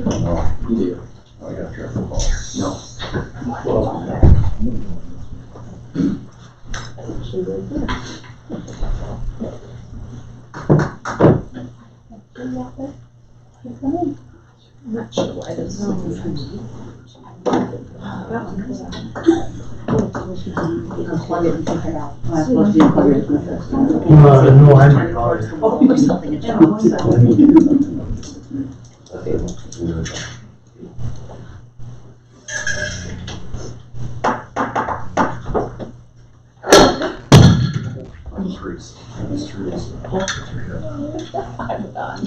No. You do. I got triple ball. No. I'm not sure why this is. Plug it and take it out. That's supposed to be plugged into the system. No, I'm Turn it towards the wall or something, it jumps. I'm done.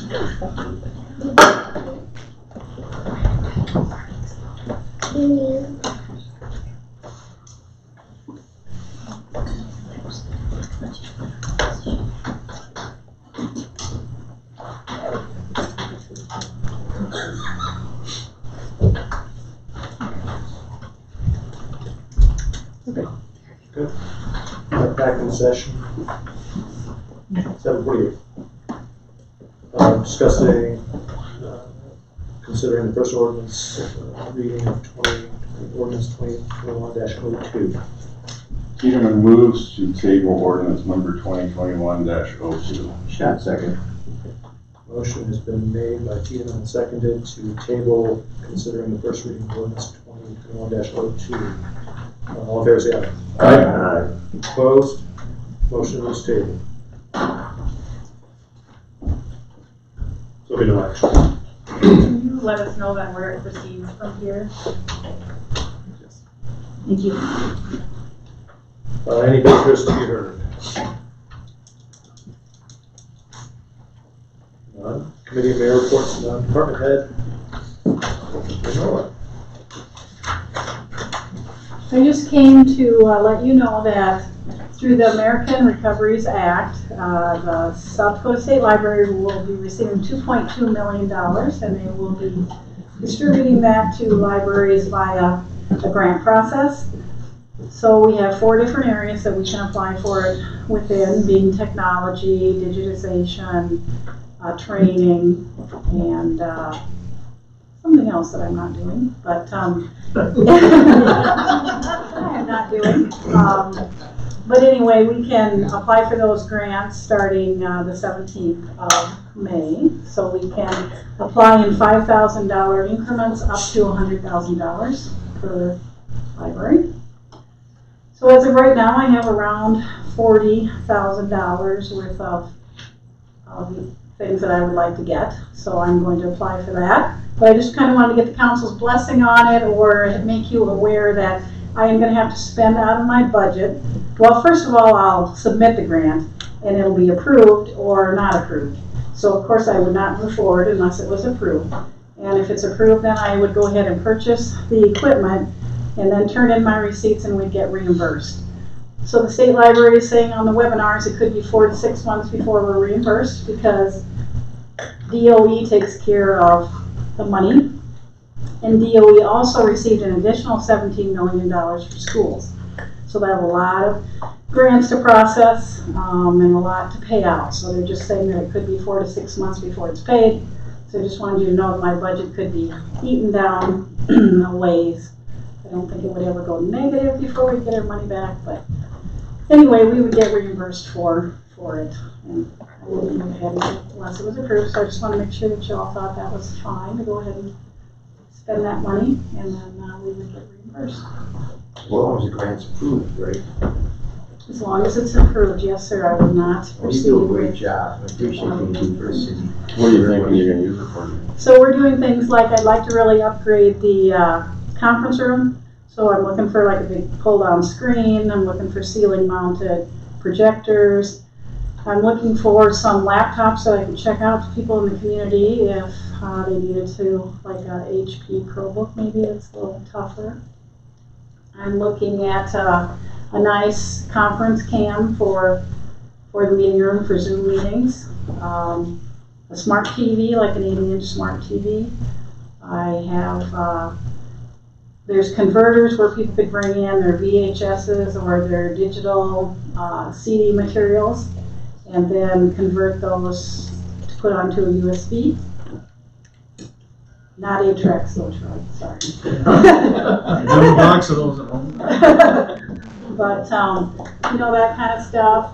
Good. Back in session. 7:48. Discussing, considering the first ordinance, reading of ordinance 2021-02. Peterman moves to table ordinance number 2021-02. Shot second. Motion has been made by Tiedemann and seconded to table considering the first reading of ordinance 2021-02. All in favor, say aye. Aye. Opposed? Motion is tabled. So be no action. Can you let us know then where it proceeds from here? Thank you. Any business to be heard? None. Committee of Mayor reports, none. Department head? I just came to let you know that through the American Recoveries Act, the South Dakota State Library will be receiving $2.2 million, and they will be distributing that to libraries via a grant process. So we have 4 different areas that we can apply for it within, being technology, digitization, training, and something else that I'm not doing, but I'm not doing. But anyway, we can apply for those grants starting the 17th of May. So we can apply in $5,000 increments up to $100,000 per library. So as of right now, I have around $40,000 worth of things that I would like to get. So I'm going to apply for that. But I just kind of wanted to get the council's blessing on it, or make you aware that I am going to have to spend out of my budget. Well, first of all, I'll submit the grant, and it'll be approved or not approved. So of course I would not move forward unless it was approved. And if it's approved, then I would go ahead and purchase the equipment and then turn in my receipts and we'd get reimbursed. So the state library is saying on the webinars it could be 4 to 6 months before we're reimbursed, because DOE takes care of the money. And DOE also received an additional $17 million for schools. So they have a lot of grants to process and a lot to pay out. So they're just saying that it could be 4 to 6 months before it's paid. So I just wanted you to know that my budget could be eaten down a ways. I don't think it would ever go negative before we get our money back, but anyway, we would get reimbursed for it. And I wouldn't move ahead unless it was approved. So I just want to make sure that you all thought that was fine to go ahead and spend that money, and then we would get reimbursed. As long as the grant's approved, right? As long as it's approved, yes, sir. I would not You proceed do a great with. job. I appreciate you do for the city. What do you think you're gonna use it for? So we're doing things like, I'd like to really upgrade the conference room. So I'm looking for like a big pull-down screen. I'm looking for ceiling-mounted projectors. I'm looking for some laptops that I can check out to people in the community if they needed to, like a HP ProBook maybe that's a little tougher. I'm looking at a nice conference cam for the meeting room for Zoom meetings. A smart TV, like an 80-inch smart TV. I have, there's converters where people could bring in their VHSs or their digital CD materials and then convert those to put onto a USB. Not 8-tracks though, Troy, sorry. Have a box of those at home. But, you know, that kind of stuff.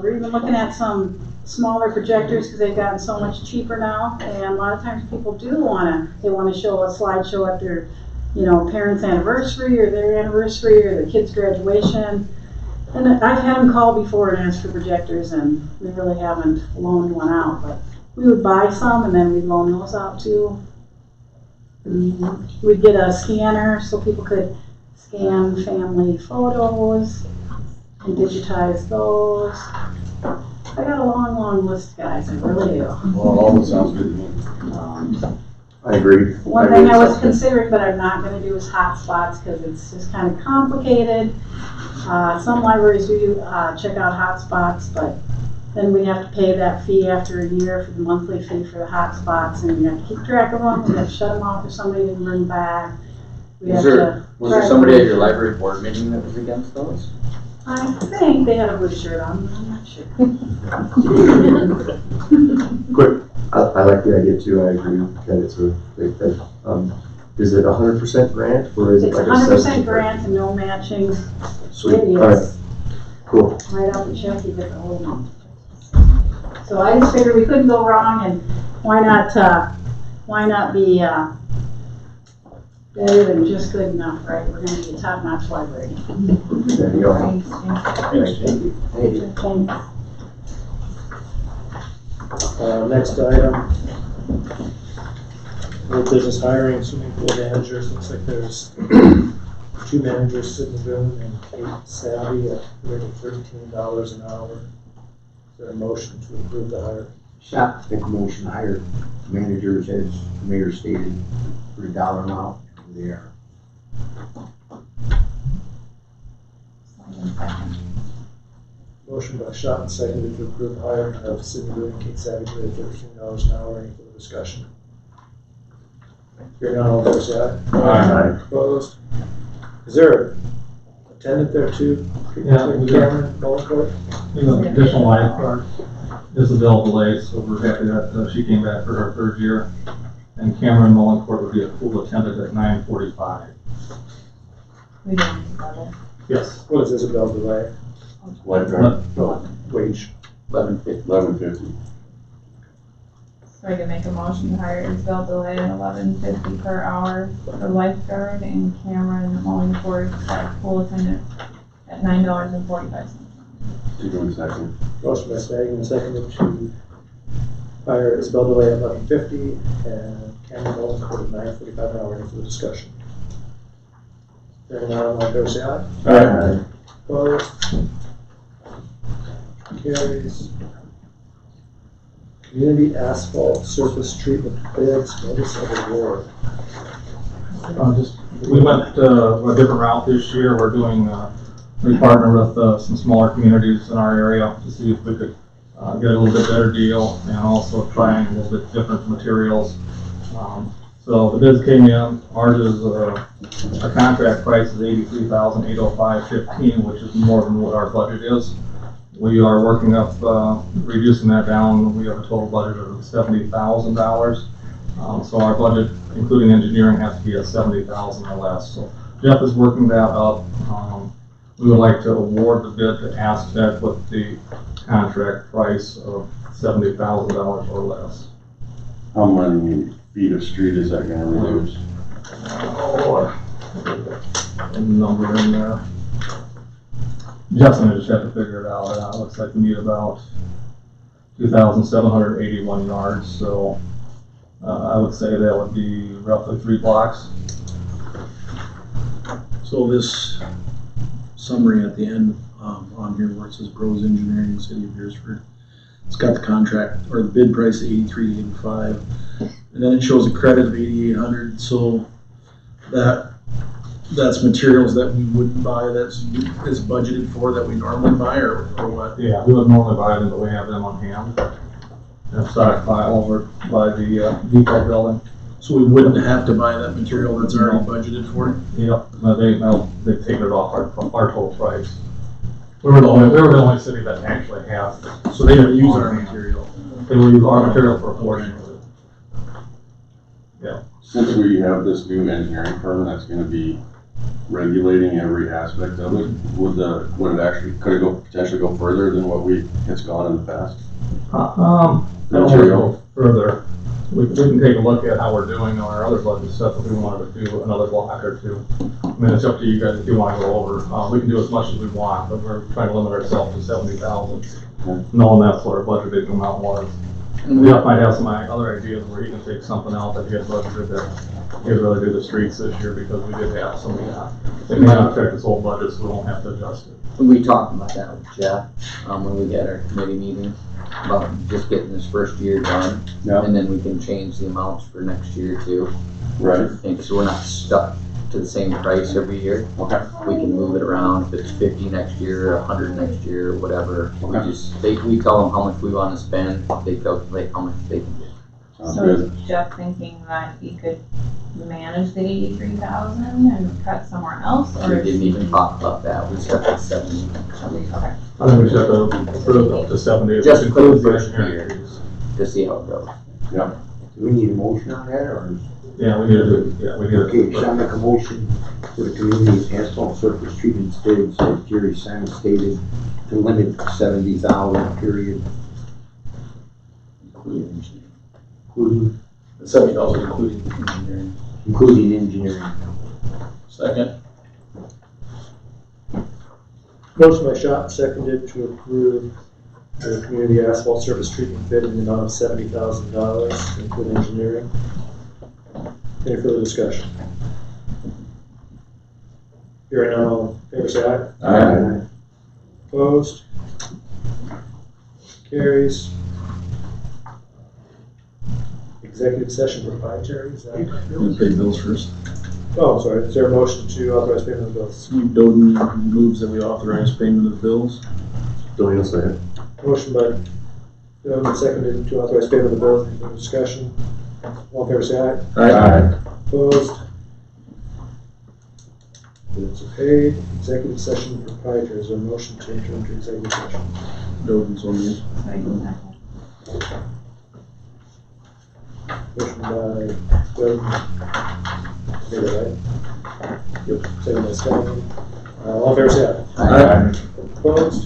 We're even looking at some smaller projectors because they've gotten so much cheaper now. And a lot of times people do they wanna show a slideshow at their, you know, parents' anniversary or their anniversary or the kids' graduation. And I've had them call before and ask for projectors, and we really haven't loaned one out, but we would buy some and then we'd loan those out too. We'd get a scanner so people could scan family photos and digitize those. I got a long list, guys, I really do. Well, all that sounds good to me. I agree. One thing I was considering, but I'm not gonna do is hotspots, because it's just kind of complicated. Some libraries do check out hotspots, but then we have to pay that fee after a year for the monthly fee for the hotspots, and you have to keep track of them, we have to shut them off if somebody didn't bring back. We have to Was there somebody at your library board meeting that was against those? I think they had a blue shirt on, I'm not sure. Quick, I like the idea too, I agree that it's a big thing. Is it 100% grant or is it It's like a 100% 70%? grant and no matching. Sweet, It alright, is. cool. Right out the check, you get the whole amount. So I just figured we couldn't go wrong, and why not be, better than just good enough, right? We're gonna be a top-notch library. There you go. Thank you. Next item, new business hiring, swimming pool managers. Looks like there's 2 managers, Sydney Boone and Kate Savvy, at rate of $13 an hour. Is there a motion to approve the hire? Shop, make a motion to hire managers as the mayor stated for $1 an hour. There. Motion by Schott and seconded to approve the hire of Sydney Boone and Kate Savvy, rate of $13 an hour. Any further discussion? Hearing none, all in favor say aye. Aye. Opposed? Is there an attendant there too? Yeah, we do. Cameron Mullencourt? An additional lifeguard. Isabel DeLay, so we're happy that she came back for her 3rd year. And Cameron Mullencourt would be a pool attendant at 9:45. We don't need that. Yes. What is Isabel delay? Lifeguard, Wage. 1150. So I can make a motion to hire Isabel DeLay at $11.50 per hour for lifeguard and Cameron Mullencourt as pool attendant at $9.45. Two second. Motion by Stagan, seconded to hire Isabel DeLay at $11.50 and Cameron Mullencourt at $9.45 an hour. Any further discussion? Hearing none, all in favor say aye. Aye. Opposed? Carries. Community asphalt surface treatment bids, notice of award. We went a different route this year. We're doing, we partner with some smaller communities in our area to see if we could get a little bit better deal and also trying a little bit different materials. So the bids came in. Ours is, our contract price is $83,805.15, which is more than what our budget is. We are working up, reducing that down. We have a total budget of $70,000. So our budget, including engineering, has to be at $70,000 or less. So Jeff is working that up. We would like to award the bid to Aztec with the contract price of $70,000 or less. How many feet of street is that gonna reduce? A number in there. Jeff's gonna just have to figure it out. It looks like we need about 2,781 yards, so I would say that would be roughly 3 blocks. So this summary at the end, on here where it says Bros Engineering, City of Beresford, it's got the contract or the bid price of $83.85, and then it shows a credit of $8,800. So that's materials that we wouldn't buy. That's budgeted for that we normally buy, or what? Yeah, we would normally buy them, but we have them on hand. And stockpile over by the depot building. So we wouldn't have to buy that material that's already budgeted for it. Yep, they take it off our total price. We were the only city that actually has. So they don't use our material. They will use our material for a portion of it. Since we have this new engineering firm that's gonna be regulating every aspect of it, would it actually, could it potentially go further than what it's gone in the past? I don't want to go further. We can take a look at how we're doing on our other budget stuff if we wanted to do another block or two. I mean, it's up to you guys if you want to go over. We can do as much as we want, but we're trying to limit ourselves to 70,000, knowing that's what our budgeted amount was. And we might have some other ideas where you can take something else that you had budgeted that you really do the streets this year because we did have some of that. They may not affect this whole budget, so we won't have to adjust it. We talked about that with Jeff, when we had our committee meeting, about just getting this first year done. Yeah. And then we can change the amounts for next year too. Right. And so we're not stuck to the same price every year. Okay. We can move it around if it's 50 next year, 100 next year, whatever. Okay. We tell them how much we want to spend, they calculate how much they can do. Sounds So good. is Jeff thinking that he could manage the 83,000 and cut somewhere else, We or is didn't he? even talk about that, we stuck at 70. Okay. I think we should have to approve up to 70. Just which for the includes the first engineering year. fees. To see how it goes. Do we need a motion on that, or? Yeah, we need to do, we need to. Okay, shall I make a motion for the community asphalt surface treatment bids, as Jerry Simon stated, to limit 70,000 period, including, The 70,000 including engineering. including engineering. Second. Motion by Schott, seconded to approve the community asphalt surface treatment bid in the amount of $70,000, including engineering. Any further discussion? Hearing none, all in favor say aye. Aye. Opposed? Carries. Executive session proprietary, is that? We'll pay bills first. Oh, sorry, is there a motion to authorize payment of bills? Doden moves that we authorize payment of the bills. Doyle said. Motion by Donovan, seconded to authorize payment of the bills. Any further discussion? All in favor say aye. Aye. Opposed? Bills are paid. Executive session proprietary, is there a motion to enter into executive session? Doden so moves. Motion by Donovan. Did I right? Yep. Second by Stanley. All in favor say aye. Aye. Opposed?